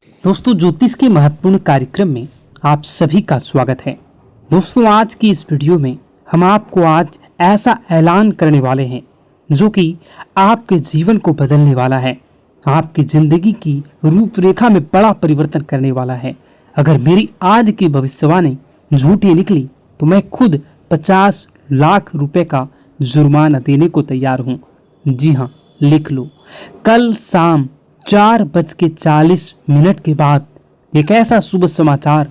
दोस्तों, ज्योतिष के महत्वपूर्ण कार्यक्रम में आप सभी का स्वागत है। दोस्तों, आज की इस वीडियो में हम आपको आज ऐसा ऐलान करने वाले हैं जो कि आपके जीवन को बदलने वाला है, आपकी जिंदगी की रूपरेखा में बड़ा परिवर्तन करने वाला है। अगर मेरी आज की भविष्यवाणी झूठी निकली तो मैं खुद 50 लाख रुपए का जुर्माना देने को तैयार हूँ। जी हाँ, लिख लो। कल शाम 4:40 के बाद एक ऐसा शुभ समाचार,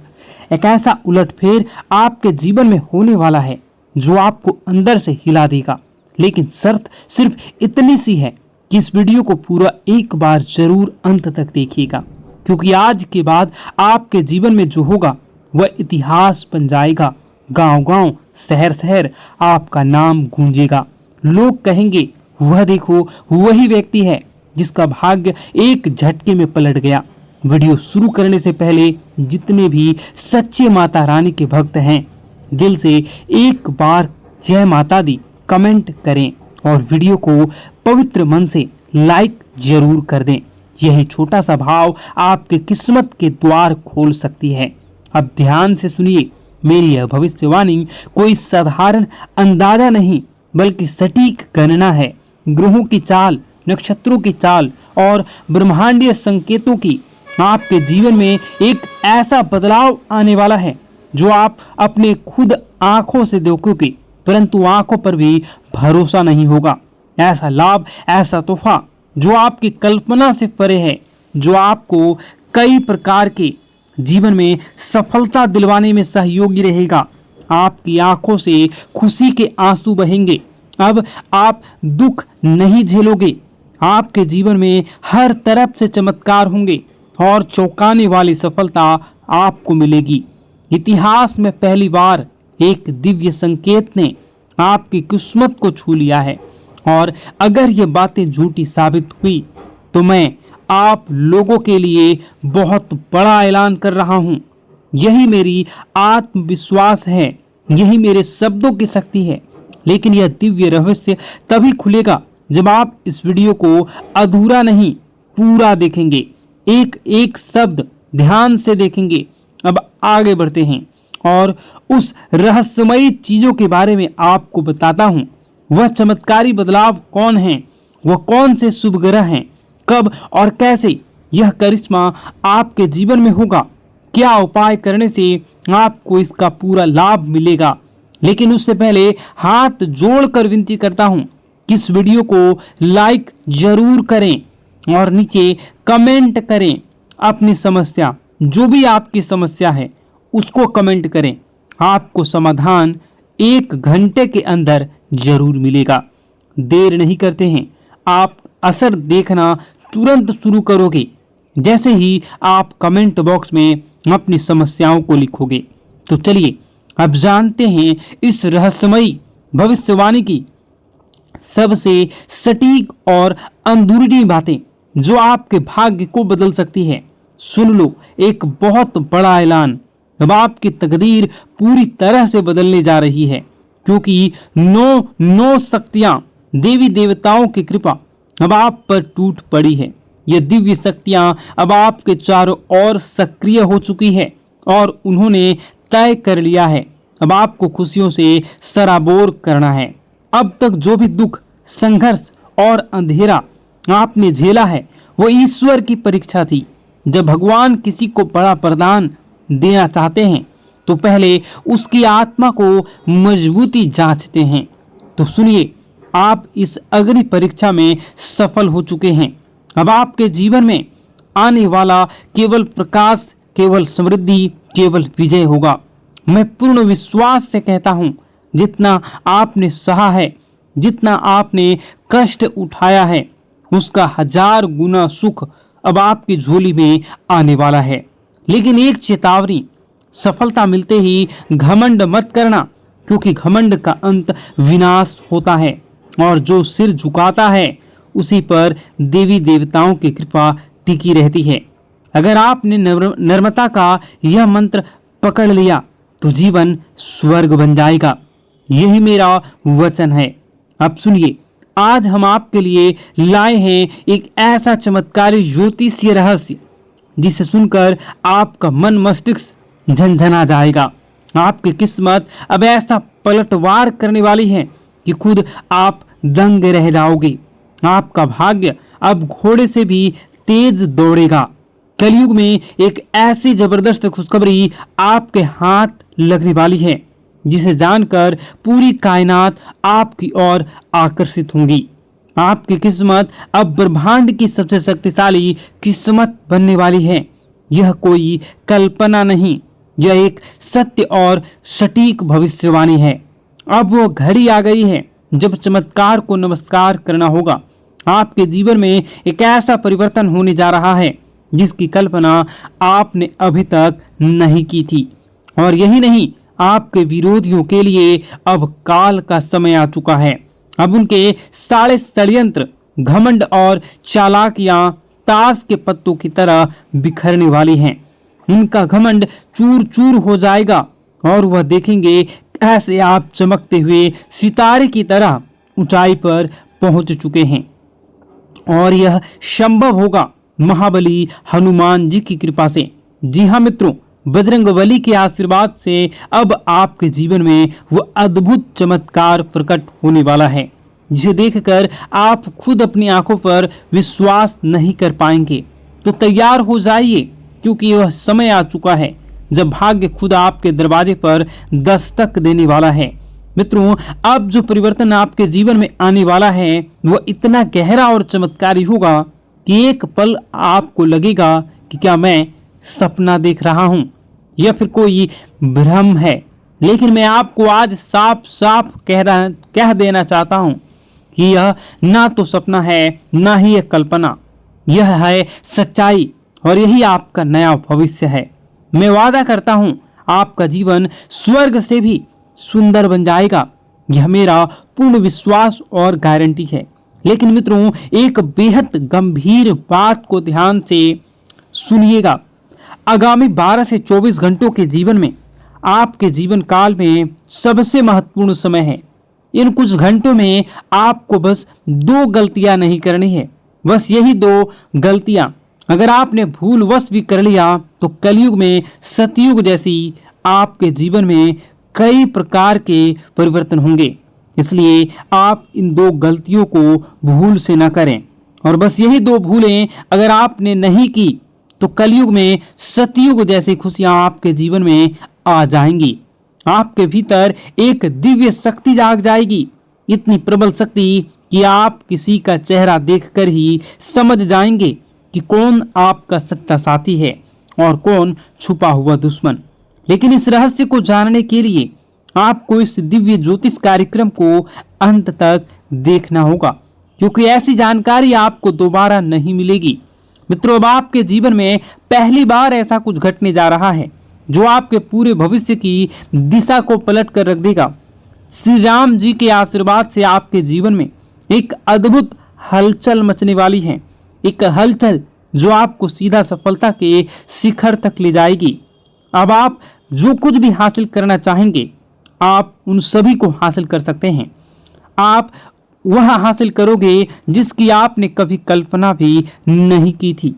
एक ऐसा उलटफेर आपके जीवन में होने वाला है जो आपको अंदर से हिला देगा। लेकिन शर्त सिर्फ इतनी सी है कि इस वीडियो को पूरा एक बार जरूर अंत तक देखिएगा, क्योंकि आज के बाद आपके जीवन में जो होगा वह इतिहास बन जाएगा। गांव-गांव, शहर-शहर आपका नाम गूंजेगा। लोग कहेंगे, वह देखो, वही व्यक्ति है जिसका भाग्य एक झटके में पलट गया। वीडियो शुरू करने से पहले जितने भी सच्चे माता रानी के भक्त हैं, दिल से एक बार जय माता दी कमेंट करें और वीडियो को पवित्र मन से लाइक जरूर कर दें। यही छोटा सा भाव आपके किस्मत के द्वार खोल सकती है। अब ध्यान से सुनिए, मेरी यह भविष्यवाणी कोई साधारण अंदाजा नहीं बल्कि सटीक गणना है। ग्रहों की चाल, नक्षत्रों की चाल और ब्रह्मांडीय संकेतों की आपके जीवन में एक ऐसा बदलाव आने वाला है जो आप अपने खुद आंखों से देखोगे, परंतु आंखों पर भी भरोसा नहीं होगा। ऐसा लाभ, ऐसा तोहफा जो आपकी कल्पना से परे है, जो आपको कई प्रकार के जीवन में सफलता दिलवाने में सहयोगी रहेगा। आपकी आंखों से खुशी के आंसू बहेंगे। अब आप दुख नहीं झेलोगे। आपके जीवन में हर तरफ से चमत्कार होंगे और चौंकाने वाली सफलता आपको मिलेगी। इतिहास में पहली बार एक दिव्य संकेत ने आपकी किस्मत को छू लिया है, और अगर ये बातें झूठी साबित हुई तो मैं आप लोगों के लिए बहुत बड़ा ऐलान कर रहा हूँ। यही मेरी आत्मविश्वास है, यही मेरे शब्दों की शक्ति है। लेकिन यह दिव्य रहस्य तभी खुलेगा जब आप इस वीडियो को अधूरा नहीं, पूरा देखेंगे, एक एक शब्द ध्यान से देखेंगे। अब आगे बढ़ते हैं और उस रहस्यमयी चीजों के बारे में आपको बताता हूं। वह चमत्कारी बदलाव कौन है, वह कौन से शुभ ग्रह हैं, कब और कैसे यह करिश्मा आपके जीवन में होगा, क्या उपाय करने से आपको इसका पूरा लाभ मिलेगा। लेकिन उससे पहले हाथ जोड़कर विनती करता हूं कि इस वीडियो को लाइक जरूर करें और नीचे कमेंट करें अपनी समस्या, जो भी आपकी समस्या है उसको कमेंट करें। आपको समाधान 1 घंटे के अंदर जरूर मिलेगा। देर नहीं करते हैं, आप असर देखना तुरंत शुरू करोगे जैसे ही आप कमेंट बॉक्स में अपनी समस्याओं को लिखोगे। तो चलिए अब जानते हैं इस रहस्यमयी भविष्यवाणी की सबसे सटीक और अंदरूनी बातें जो आपके भाग्य को बदल सकती है। सुन लो, एक बहुत बड़ा ऐलान। अब आपकी तकदीर पूरी तरह से बदलने जा रही है, क्योंकि 9 शक्तियां, देवी देवताओं की कृपा अब आप पर टूट पड़ी है। ये दिव्य शक्तियां अब आपके चारों ओर सक्रिय हो चुकी है और उन्होंने तय कर लिया है अब आपको खुशियों से सराबोर करना है। अब तक जो भी दुख, संघर्ष और अंधेरा आपने झेला है वो ईश्वर की परीक्षा थी। जब भगवान किसी को बड़ा वरदान देना चाहते हैं तो पहले उसकी आत्मा को मजबूती जांचते हैं। तो सुनिए, आप इस अग्नि परीक्षा में सफल हो चुके हैं। अब आपके जीवन में आने वाला केवल प्रकाश, केवल समृद्धि, केवल विजय होगा। मैं पूर्ण विश्वास से कहता हूं, जितना आपने सहा है, जितना आपने कष्ट उठाया है, उसका 1000 गुना सुख अब आपकी झोली में आने वाला है। लेकिन एक चेतावनी, सफलता मिलते ही घमंड मत करना, क्योंकि घमंड का अंत विनाश होता है और जो सिर झुकाता है उसी पर देवी देवताओं की कृपा टिकी रहती है। अगर आपने नम्रता का यह मंत्र पकड़ लिया तो जीवन स्वर्ग बन जाएगा। यही मेरा वचन है। अब सुनिए, आज हम आपके लिए लाए हैं एक ऐसा चमत्कारी ज्योतिषीय रहस्य जिसे सुनकर आपका मन मस्तिष्क झनझना जाएगा। आपकी किस्मत अब ऐसा पलटवार करने वाली है कि खुद आप दंग रह जाओगे। आपका भाग्य अब घोड़े से भी तेज दौड़ेगा। कलयुग में एक ऐसी जबरदस्त खुशखबरी आपके हाथ लगने वाली है जिसे जानकर पूरी कायनात आपकी ओर आकर्षित होंगी। आपकी किस्मत अब ब्रह्मांड की सबसे शक्तिशाली किस्मत बनने वाली है। यह कोई कल्पना नहीं, यह एक सत्य और सटीक भविष्यवाणी है। अब वो घड़ी आ गई है जब चमत्कार को नमस्कार करना होगा। आपके जीवन में एक ऐसा परिवर्तन होने जा रहा है जिसकी कल्पना आपने अभी तक नहीं की थी। और यही नहीं, आपके विरोधियों के लिए अब काल का समय आ चुका है। अब उनके सारे षड्यंत्र, घमंड और चालाकियां ताश के पत्तों की तरह बिखरने वाली हैं। उनका घमंड चूर चूर हो जाएगा और वह देखेंगे कैसे आप चमकते हुए सितारे की तरह ऊंचाई पर पहुंच चुके हैं। और यह संभव होगा महाबली हनुमान जी की कृपा से। जी हाँ मित्रों, बजरंगबली के आशीर्वाद से अब आपके जीवन में वह अद्भुत चमत्कार प्रकट होने वाला है जिसे देखकर आप खुद अपनी आंखों पर विश्वास नहीं कर पाएंगे। तो तैयार हो जाइए, क्योंकि वह समय आ चुका है जब भाग्य खुद आपके दरवाजे पर दस्तक देने वाला है। मित्रों, अब जो परिवर्तन आपके जीवन में आने वाला है वह इतना गहरा और चमत्कारी होगा कि एक पल आपको लगेगा कि क्या मैं सपना देख रहा हूं या फिर कोई भ्रम है। लेकिन मैं आपको आज साफ साफ कह देना चाहता हूं कि यह ना तो सपना है ना ही एक कल्पना, यह है सच्चाई और यही आपका नया भविष्य है। मैं वादा करता हूं आपका जीवन स्वर्ग से भी सुंदर बन जाएगा। यह मेरा पूर्ण विश्वास और गारंटी है। लेकिन मित्रों, एक बेहद गंभीर बात को ध्यान से सुनिएगा। आगामी 12 से 24 घंटों के जीवन में आपके जीवन काल में सबसे महत्वपूर्ण समय है। इन कुछ घंटों में आपको बस 2 गलतियां नहीं करनी है। बस यही 2 गलतियां अगर आपने भूलवश भी कर लिया तो कलयुग में सतयुग जैसी आपके जीवन में कई प्रकार के परिवर्तन होंगे। इसलिए आप इन 2 गलतियों को भूल से न करें। और बस यही 2 भूलें अगर आपने नहीं की तो कलयुग में सतयुग जैसी खुशियां आपके जीवन में आ जाएंगी। आपके भीतर एक दिव्य शक्ति जाग जाएगी, इतनी प्रबल शक्ति कि आप किसी का चेहरा देखकर ही समझ जाएंगे कि कौन आपका सच्चा साथी है और कौन छुपा हुआ दुश्मन। लेकिन इस रहस्य को जानने के लिए आपको इस दिव्य ज्योतिष कार्यक्रम को अंत तक देखना होगा, क्योंकि ऐसी जानकारी आपको दोबारा नहीं मिलेगी। मित्रों, अब आपके जीवन में पहली बार ऐसा कुछ घटने जा रहा है जो आपके पूरे भविष्य की दिशा को पलट कर रख देगा। श्री राम जी के आशीर्वाद से आपके जीवन में एक अद्भुत हलचल मचने वाली है। एक हलचल जो आपको सीधा सफलता के शिखर तक ले जाएगी। अब आप जो कुछ भी हासिल करना चाहेंगे आप उन सभी को हासिल कर सकते हैं। आप वह हासिल करोगे जिसकी आपने कभी कल्पना भी नहीं की थी।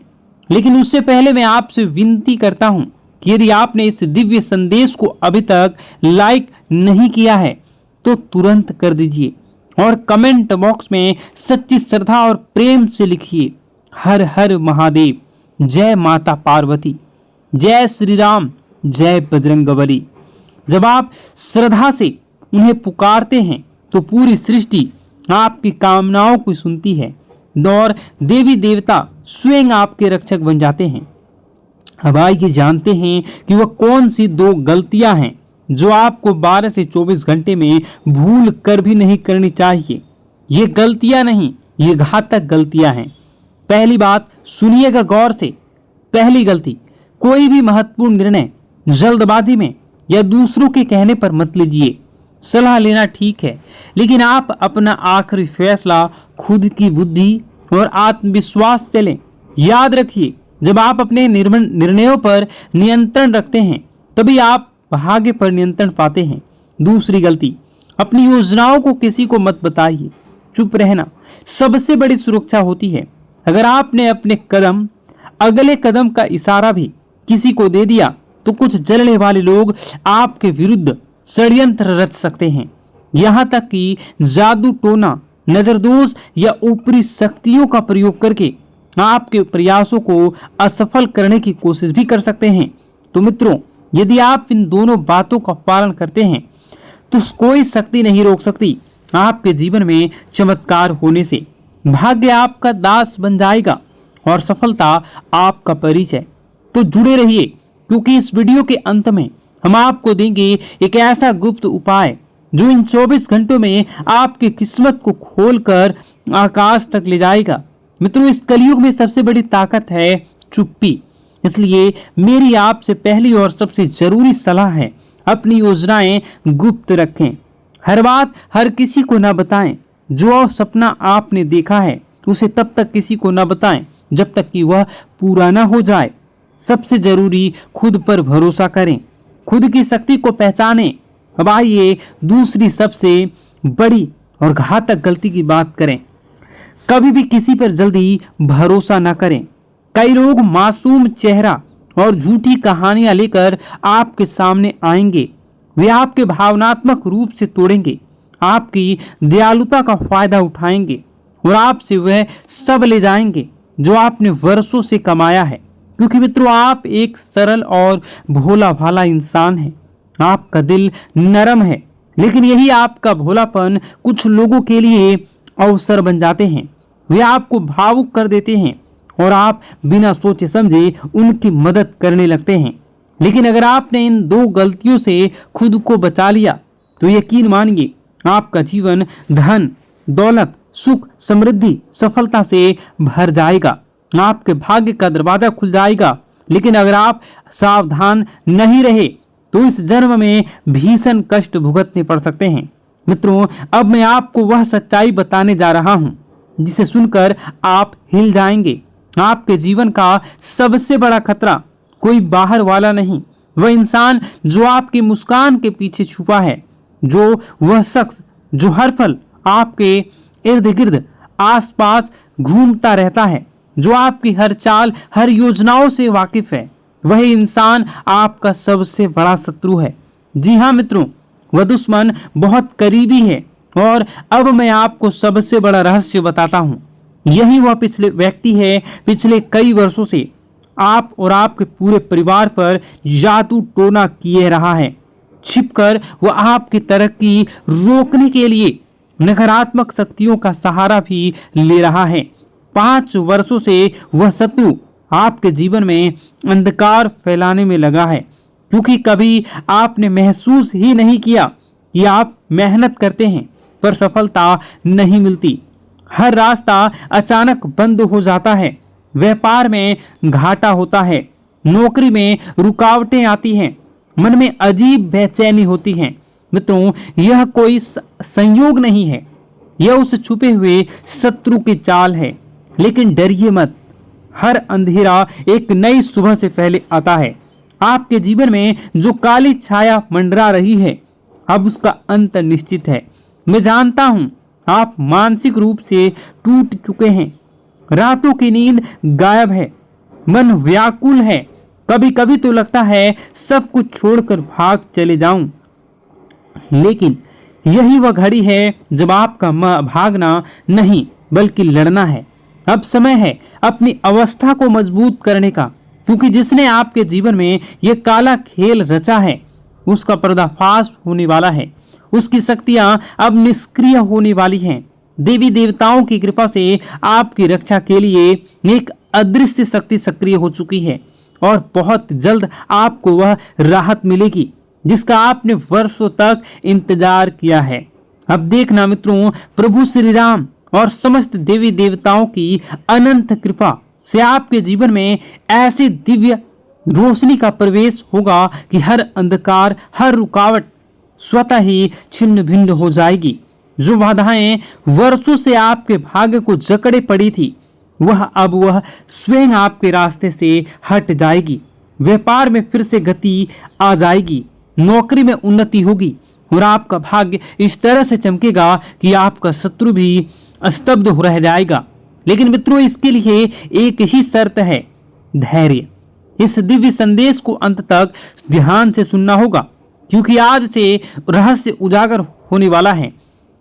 लेकिन उससे पहले मैं आपसे विनती करता हूं कि यदि आपने इस दिव्य संदेश को अभी तक लाइक नहीं किया है तो तुरंत कर दीजिए और कमेंट बॉक्स में सच्ची श्रद्धा और प्रेम से लिखिए, हर हर महादेव, जय माता पार्वती, जय श्री राम, जय बजरंगबली। जब आप श्रद्धा से उन्हें पुकारते हैं तो पूरी सृष्टि आपकी कामनाओं को सुनती है और देवी देवता स्वयं आपके रक्षक बन जाते हैं। अब आइए जानते हैं कि वह कौन सी 2 गलतियां हैं जो आपको 12 से 24 घंटे में भूल कर भी नहीं करनी चाहिए। ये गलतियां नहीं, ये घातक गलतियां हैं। पहली बात सुनिएगा गौर से। पहली गलती, कोई भी महत्वपूर्ण निर्णय जल्दबाजी में या दूसरों के कहने पर मत लीजिए। सलाह लेना ठीक है, लेकिन आप अपना आखिरी फैसला खुद की बुद्धि और आत्मविश्वास से लें। याद रखिए, जब आप अपने निर्णयों पर नियंत्रण रखते हैं तभी आप भाग्य पर नियंत्रण पाते हैं। दूसरी गलती, अपनी योजनाओं को किसी को मत बताइए। चुप रहना सबसे बड़ी सुरक्षा होती है। अगर आपने अपने कदम अगले कदम का इशारा भी किसी को दे दिया तो कुछ जलने वाले लोग आपके विरुद्ध षड्यंत्र रच सकते हैं। यहाँ तक कि जादू टोना, नजरदोष या ऊपरी शक्तियों का प्रयोग करके आपके प्रयासों को असफल करने की कोशिश भी कर सकते हैं। तो मित्रों, यदि आप इन दोनों बातों का पालन करते हैं तो कोई शक्ति नहीं रोक सकती आपके जीवन में चमत्कार होने से। भाग्य आपका दास बन जाएगा और सफलता आपका परिचय। तो जुड़े रहिए, क्योंकि इस वीडियो के अंत में हम आपको देंगे एक ऐसा गुप्त उपाय जो इन 24 घंटों में आपकी किस्मत को खोलकर आकाश तक ले जाएगा। मित्रों, इस कलयुग में सबसे बड़ी ताकत है चुप्पी। इसलिए मेरी आपसे पहली और सबसे जरूरी सलाह है, अपनी योजनाएं गुप्त रखें। हर बात हर किसी को ना बताएं। जो सपना आपने देखा है उसे तब तक किसी को ना बताएं जब तक कि वह पूरा ना हो जाए। सबसे जरूरी, खुद पर भरोसा करें, खुद की शक्ति को पहचानें। अब आइए दूसरी सबसे बड़ी और घातक गलती की बात करें। कभी भी किसी पर जल्दी भरोसा ना करें। कई लोग मासूम चेहरा और झूठी कहानियां लेकर आपके सामने आएंगे। वे आपके भावनात्मक रूप से तोड़ेंगे, आपकी दयालुता का फायदा उठाएंगे और आपसे वह सब ले जाएंगे जो आपने वर्षों से कमाया है। क्योंकि मित्रों, आप एक सरल और भोला भाला इंसान हैं। आपका दिल नरम है, लेकिन यही आपका भोलापन कुछ लोगों के लिए अवसर बन जाते हैं। वे आपको भावुक कर देते हैं और आप बिना सोचे समझे उनकी मदद करने लगते हैं। लेकिन अगर आपने इन दो गलतियों से खुद को बचा लिया तो यकीन मानिए, आपका जीवन धन, दौलत, सुख, समृद्धि, सफलता से भर जाएगा। आपके भाग्य का दरवाजा खुल जाएगा। लेकिन अगर आप सावधान नहीं रहे तो इस जन्म में भीषण कष्ट भुगतने पड़ सकते हैं। मित्रों, अब मैं आपको वह सच्चाई बताने जा रहा हूं जिसे सुनकर आप हिल जाएंगे। आपके जीवन का सबसे बड़ा खतरा कोई बाहर वाला नहीं, वह इंसान जो आपकी मुस्कान के पीछे छुपा है, जो वह शख्स जो हर पल आपके इर्द गिर्द आसपास घूमता रहता है, जो आपकी हर चाल, हर योजनाओं से वाकिफ है। वही इंसान आपका सबसे बड़ा शत्रु है। जी हाँ मित्रों, वह दुश्मन बहुत करीबी है। और अब मैं आपको सबसे बड़ा रहस्य बताता हूँ। यही वह पिछले व्यक्ति है, पिछले कई वर्षों से आप और आपके पूरे परिवार पर जादू टोना किए रहा है। छिपकर वह आपकी तरक्की रोकने के लिए नकारात्मक शक्तियों का सहारा भी ले रहा है। 5 वर्षों से वह शत्रु आपके जीवन में अंधकार फैलाने में लगा है, क्योंकि कभी आपने महसूस ही नहीं किया कि आप मेहनत करते हैं पर सफलता नहीं मिलती। हर रास्ता अचानक बंद हो जाता है, व्यापार में घाटा होता है, नौकरी में रुकावटें आती हैं, मन में अजीब बेचैनी होती है। मित्रों, यह कोई संयोग नहीं है, यह उस छुपे हुए शत्रु की चाल है। लेकिन डरिए मत, हर अंधेरा एक नई सुबह से पहले आता है। आपके जीवन में जो काली छाया मंडरा रही है, अब उसका अंत निश्चित है। मैं जानता हूं आप मानसिक रूप से टूट चुके हैं, रातों की नींद गायब है, मन व्याकुल है। कभी कभी तो लगता है सब कुछ छोड़कर भाग चले जाऊं। लेकिन यही वह घड़ी है जब आपका भागना नहीं बल्कि लड़ना है। अब समय है अपनी अवस्था को मजबूत करने का, क्योंकि जिसने आपके जीवन में यह काला खेल रचा है उसका पर्दाफाश होने वाला है। उसकी शक्तियां अब निष्क्रिय होने वाली हैं। देवी देवताओं की कृपा से आपकी रक्षा के लिए एक अदृश्य शक्ति सक्रिय हो चुकी है और बहुत जल्द आपको वह राहत मिलेगी जिसका आपने वर्षों तक इंतजार किया है। अब देखना मित्रों, प्रभु श्री राम और समस्त देवी देवताओं की अनंत कृपा से आपके जीवन में ऐसी दिव्य रोशनी का प्रवेश होगा कि हर अंधकार, हर रुकावट स्वतः ही छिन्न भिन्न हो जाएगी। जो बाधाएं वर्षों से आपके भाग्य को जकड़े पड़ी थी, वह स्वयं आपके रास्ते से हट जाएगी। व्यापार में फिर से गति आ जाएगी, नौकरी में उन्नति होगी और आपका भाग्य इस तरह से चमकेगा कि आपका शत्रु भी स्तब्ध हो रह जाएगा। लेकिन मित्रों, इसके लिए एक ही शर्त है, धैर्य। इस दिव्य संदेश को अंत तक ध्यान से सुनना होगा, क्योंकि आज से रहस्य उजागर होने वाला है।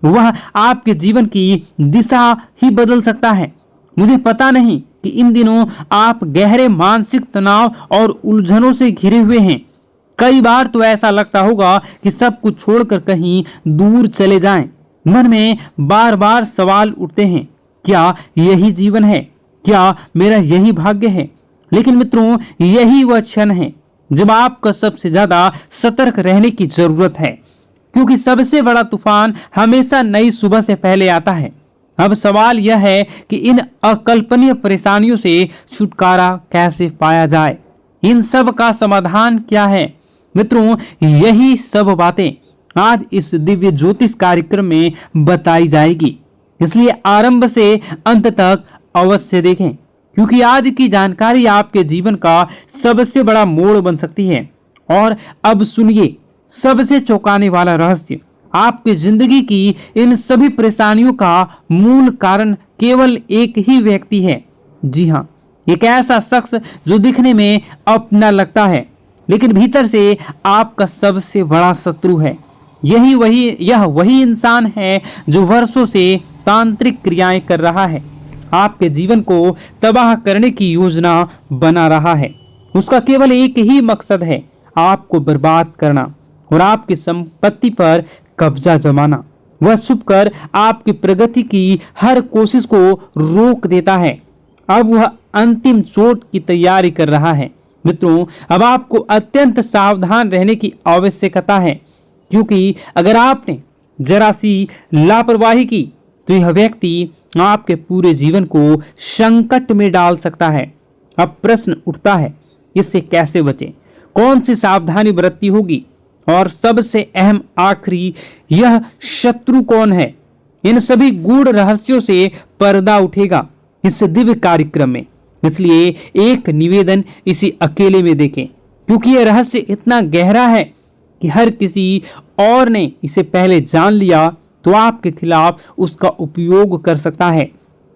वह आपके जीवन की दिशा ही बदल सकता है। मुझे पता नहीं कि इन दिनों आप गहरे मानसिक तनाव और उलझनों से घिरे हुए हैं। कई बार तो ऐसा लगता होगा कि सब कुछ छोड़कर कहीं दूर चले जाएं। मन में बार बार सवाल उठते हैं, क्या यही जीवन है? क्या मेरा यही भाग्य है? लेकिन मित्रों, यही वह क्षण है जब आपको सबसे ज्यादा सतर्क रहने की जरूरत है, क्योंकि सबसे बड़ा तूफान हमेशा नई सुबह से पहले आता है। अब सवाल यह है कि इन अकल्पनीय परेशानियों से छुटकारा कैसे पाया जाए? इन सब का समाधान क्या है? मित्रों, यही सब बातें आज इस दिव्य ज्योतिष कार्यक्रम में बताई जाएगी, इसलिए आरंभ से अंत तक अवश्य देखें, क्योंकि आज की जानकारी आपके जीवन का सबसे बड़ा मोड़ बन सकती है। और अब सुनिए सबसे चौंकाने वाला रहस्य। आपकी जिंदगी की इन सभी परेशानियों का मूल कारण केवल एक ही व्यक्ति है। जी हाँ, एक ऐसा शख्स जो दिखने में अपना लगता है, लेकिन भीतर से आपका सबसे बड़ा शत्रु है। यह वही इंसान है जो वर्षों से तांत्रिक क्रियाएं कर रहा है, आपके जीवन को तबाह करने की योजना बना रहा है। उसका केवल एक ही मकसद है, आपको बर्बाद करना और आपकी संपत्ति पर कब्जा जमाना। वह छुपकर आपकी प्रगति की हर कोशिश को रोक देता है। अब वह अंतिम चोट की तैयारी कर रहा है। मित्रों, अब आपको अत्यंत सावधान रहने की आवश्यकता है, क्योंकि अगर आपने जरा सी लापरवाही की तो यह व्यक्ति आपके पूरे जीवन को संकट में डाल सकता है। अब प्रश्न उठता है, इससे कैसे बचें? कौन सी सावधानी बरतनी होगी? और सबसे अहम आखिरी, यह शत्रु कौन है? इन सभी गूढ़ रहस्यों से पर्दा उठेगा इस दिव्य कार्यक्रम में। इसलिए एक निवेदन, इसी अकेले में देखें, क्योंकि यह रहस्य इतना गहरा है कि हर किसी और ने इसे पहले जान लिया तो आपके खिलाफ उसका उपयोग कर सकता है।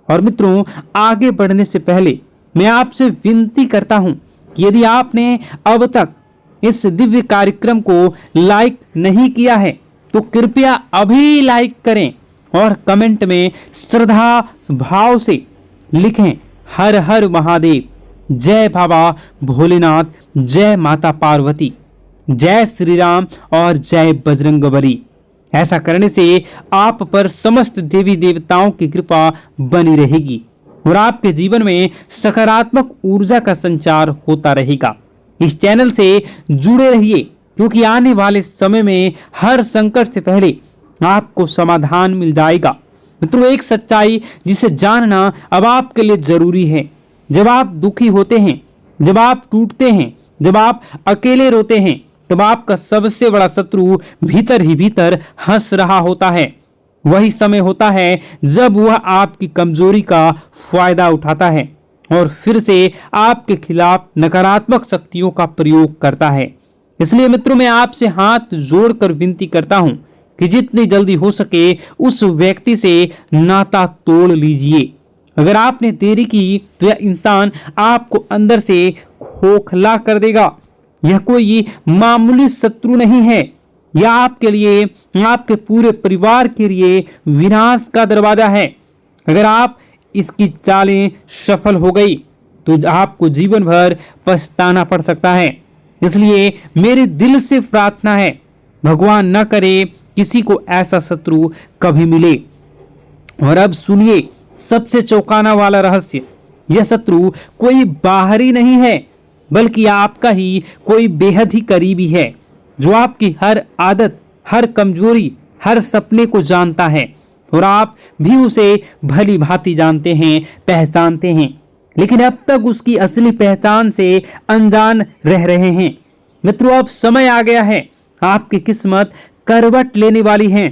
और मित्रों, आगे बढ़ने से पहले मैं आपसे विनती करता हूं कि यदि आपने अब तक इस दिव्य कार्यक्रम को लाइक नहीं किया है तो कृपया अभी लाइक करें और कमेंट में श्रद्धा भाव से लिखें, हर हर महादेव, जय बाबा भोलेनाथ, जय माता पार्वती, जय श्री राम और जय बजरंगबली। ऐसा करने से आप पर समस्त देवी देवताओं की कृपा बनी रहेगी और आपके जीवन में सकारात्मक ऊर्जा का संचार होता रहेगा। इस चैनल से जुड़े रहिए, क्योंकि आने वाले समय में हर संकट से पहले आपको समाधान मिल जाएगा। मित्रों, एक सच्चाई जिसे जानना अब आपके लिए जरूरी है। जब आप दुखी होते हैं, जब आप टूटते हैं, जब आप अकेले रोते हैं, तब आपका सबसे बड़ा शत्रु भीतर ही भीतर हंस रहा होता है। वही समय होता है जब वह आपकी कमजोरी का फायदा उठाता है और फिर से आपके खिलाफ नकारात्मक शक्तियों का प्रयोग करता है। इसलिए मित्रों, मैं आपसे हाथ जोड़कर विनती करता हूं कि जितनी जल्दी हो सके उस व्यक्ति से नाता तोड़ लीजिए। अगर आपने देरी की तो यह इंसान आपको अंदर से खोखला कर देगा। यह कोई मामूली शत्रु नहीं है, यह आपके लिए, आपके पूरे परिवार के लिए विनाश का दरवाजा है। अगर आप इसकी चालें सफल हो गई तो आपको जीवन भर पछताना पड़ सकता है। इसलिए मेरे दिल से प्रार्थना है, भगवान न करे किसी को ऐसा शत्रु कभी मिले। और अब सुनिए सबसे चौंकाना वाला रहस्य। यह शत्रु कोई बाहरी नहीं है, बल्कि आपका ही कोई बेहद ही करीबी है, जो आपकी हर आदत, हर कमजोरी, हर सपने को जानता है और आप भी उसे भली भांति जानते हैं, पहचानते हैं, लेकिन अब तक उसकी असली पहचान से अनजान रह रहे हैं। मित्रों, अब समय आ गया है, आपकी किस्मत करवट लेने वाली है।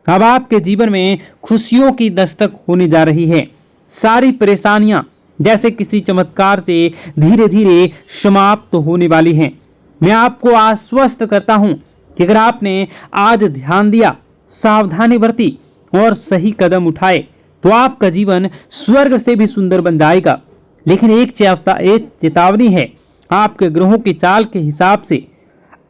अब आपके जीवन में खुशियों की दस्तक होने जा रही है। सारी परेशानियां जैसे किसी चमत्कार से धीरे धीरे समाप्त होने वाली हैं। मैं आपको आश्वस्त करता हूं कि अगर आपने आज ध्यान दिया, सावधानी बरती और सही कदम उठाए तो आपका जीवन स्वर्ग से भी सुंदर बन जाएगा। लेकिन एक चेतावनी है, आपके ग्रहों की चाल के हिसाब से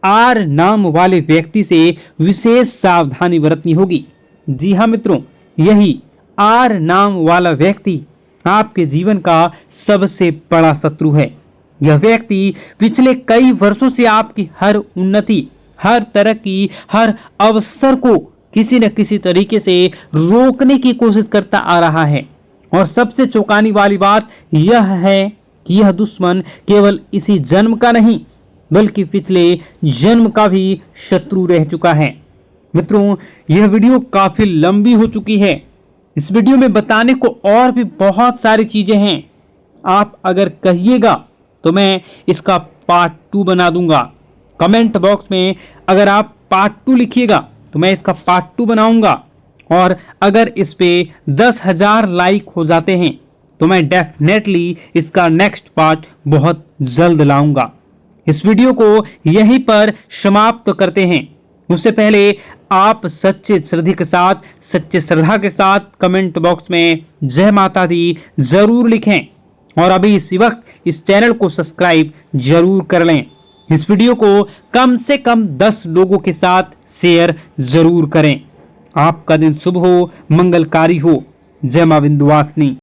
आर नाम वाले व्यक्ति से विशेष सावधानी बरतनी होगी। जी हाँ मित्रों, यही आर नाम वाला व्यक्ति आपके जीवन का सबसे बड़ा शत्रु है। यह व्यक्ति पिछले कई वर्षों से आपकी हर उन्नति, हर तरक्की, हर अवसर को किसी न किसी तरीके से रोकने की कोशिश करता आ रहा है। और सबसे चौंकाने वाली बात यह है कि यह दुश्मन केवल इसी जन्म का नहीं बल्कि पिछले जन्म का भी शत्रु रह चुका है। मित्रों, यह वीडियो काफी लंबी हो चुकी है। इस वीडियो में बताने को और भी बहुत सारी चीजें हैं। आप अगर कहिएगा तो मैं इसका पार्ट 2 बना दूंगा। कमेंट बॉक्स में अगर आप पार्ट 2 लिखिएगा तो मैं इसका पार्ट 2 बनाऊंगा। और अगर इस पे 10,000 लाइक हो जाते हैं तो मैं डेफिनेटली इसका नेक्स्ट पार्ट बहुत जल्द लाऊंगा। इस वीडियो को यहीं पर समाप्त करते हैं। उससे पहले आप सच्चे श्रद्धा के साथ कमेंट बॉक्स में जय माता दी जरूर लिखें। और अभी इसी वक्त इस चैनल को सब्सक्राइब जरूर कर लें। इस वीडियो को कम से कम 10 लोगों के साथ शेयर जरूर करें। आपका दिन शुभ हो, मंगलकारी हो। जय मां विंध्यवासिनी।